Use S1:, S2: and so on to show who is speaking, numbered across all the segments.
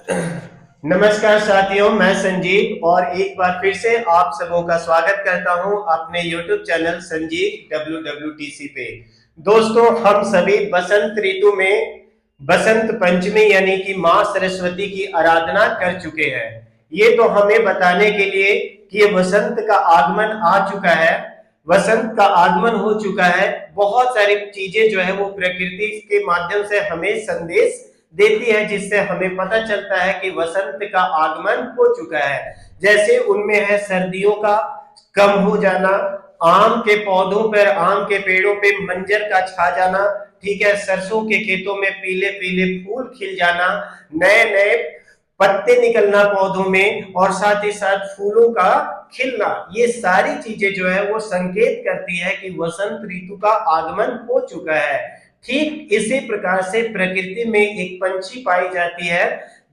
S1: नमस्कार साथियों, मैं संजीव और एक बार फिर से आप सबों का स्वागत करता हूं अपने YouTube चैनल संजीव WWTC पे। दोस्तों, हम सभी बसंत ऋतु में बसंत पंचमी यानी कि माँ सरस्वती की आराधना कर चुके हैं। ये तो हमें बताने के लिए कि ये वसंत का आगमन आ चुका है, वसंत का आगमन हो चुका है। बहुत सारी चीजें जो है वो प्रकृति के माध्यम से हमें संदेश देती है, जिससे हमें पता चलता है कि वसंत का आगमन हो चुका है। जैसे उनमें है सर्दियों का कम हो जाना, आम के पौधों पर, आम के पेड़ों पे मंजर का छा जाना, ठीक है, सरसों के खेतों में पीले पीले फूल खिल जाना, नए नए पत्ते निकलना पौधों में, और साथ ही साथ फूलों का खिलना। ये सारी चीजें जो है वो संकेत करती है कि वसंत ऋतु का आगमन हो चुका है। ठीक इसी प्रकार से प्रकृति में एक पंछी पाई जाती है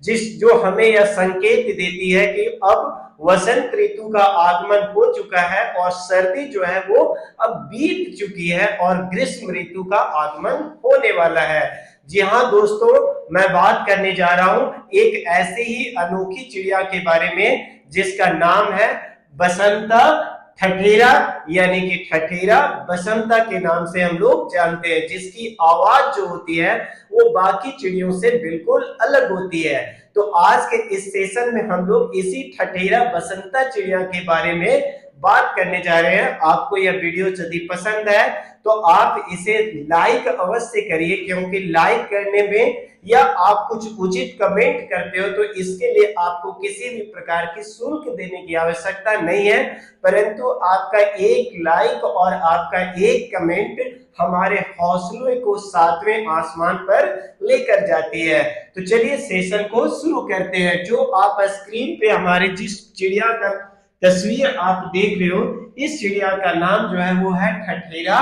S1: जो हमें यह संकेत देती है कि अब वसंत ऋतु का आगमन हो चुका है और सर्दी जो है वो अब बीत चुकी है और ग्रीष्म ऋतु का आगमन होने वाला है। जी हाँ दोस्तों, मैं बात करने जा रहा हूं एक ऐसी ही अनोखी चिड़िया के बारे में जिसका नाम है बसंता ठठेरा, यानी कि ठठेरा बसंता के नाम से हम लोग जानते हैं, जिसकी आवाज जो होती है वो बाकी चिड़ियों से बिल्कुल अलग होती है। तो आज के इस सेशन में हम लोग इसी ठठेरा बसंता चिड़िया के बारे में बात करने जा रहे हैं। आपको यह वीडियो यदि पसंद है तो आप इसे लाइक अवश्य करिए, क्योंकि लाइक करने में या आप कुछ उचित कमेंट करते हो तो इसके लिए आपको किसी भी प्रकार की शुल्क देने की आवश्यकता नहीं है, परंतु आपका एक लाइक और आपका एक कमेंट हमारे हौसलों को सातवें आसमान पर लेकर जाती है। तो चलिए सेशन को शुरू करते हैं। जो आप स्क्रीन पे हमारे जिस चिड़िया का तस्वीर आप देख रहे हो, इस चिड़िया का नाम जो है वो है ठठेरा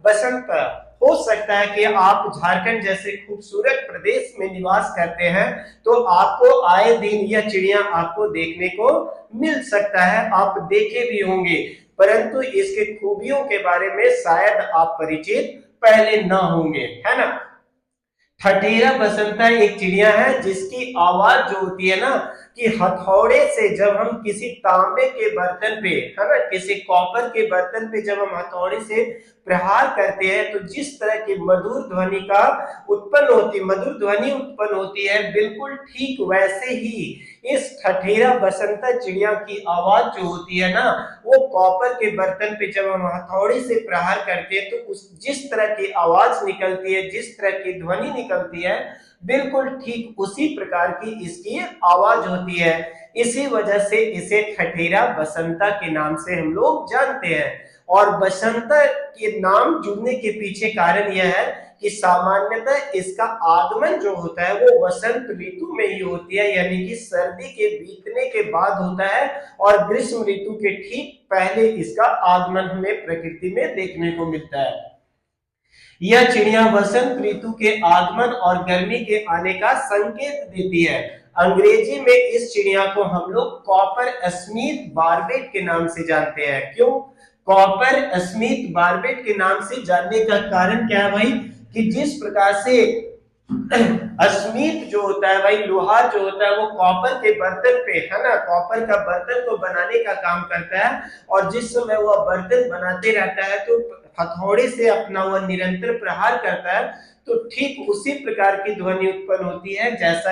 S1: बसंत। हो सकता है कि आप झारखंड जैसे खूबसूरत प्रदेश में निवास करते हैं तो आपको आए दिन यह चिड़िया आपको देखने को मिल सकता है, आप देखे भी होंगे, परंतु इसके खूबियों के बारे में शायद आप परिचित पहले ना होंगे, है ना। ठठेरा बसंता एक चिड़िया है जिसकी आवाज जो होती है ना, कि हथौड़े से जब हम किसी तांबे के बर्तन पे, है ना, किसी कॉपर के बर्तन पे जब हम हथौड़े से प्रहार करते हैं तो जिस तरह की मधुर ध्वनि उत्पन्न होती है, बिल्कुल ठीक वैसे ही इस ठठेरा बसंता चिड़िया की आवाज जो होती है ना, वो कॉपर के बर्तन पे जब हम हथौड़े से प्रहार करते हैं तो उस जिस तरह की आवाज निकलती है, जिस तरह की ध्वनि निकलती है, बिल्कुल ठीक उसी प्रकार की इसकी आवाज होती है। इसी वजह से इसे ठठेरा बसंता के नाम से हम लोग जानते हैं। और बसंता के नाम जुड़ने के पीछे कारण यह है कि सामान्यतः इसका आगमन जो होता है वो वसंत ऋतु में ही होती है, यानी कि सर्दी के बीतने के बाद होता है, और ग्रीष्म ऋतु के ठीक पहले इसका आगमन हमें प्रकृति में देखने को मिलता है। यह चिड़िया वसंत ऋतु के आगमन और गर्मी के आने का संकेत देती है। अंग्रेजी में इस चिड़िया को हम लोग कॉपर स्मिथ बार्बेट के नाम से जानते हैं। क्यों कॉपर स्मिथ बार्बेट के नाम से जानने का कारण क्या है भाई, कि जिस प्रकार से स्मिथ जो होता है भाई, लोहार जो होता है, वो कॉपर के बर्तन पे, है ना, कॉपर का बर्तन को बनाने का काम करता है, और जिस समय वह बर्तन बनाते रहता है तो हथौड़े से अपना वह निरंतर प्रहार करता है, तो ठीक उसी प्रकार की ध्वनि उत्पन्न होती है जैसा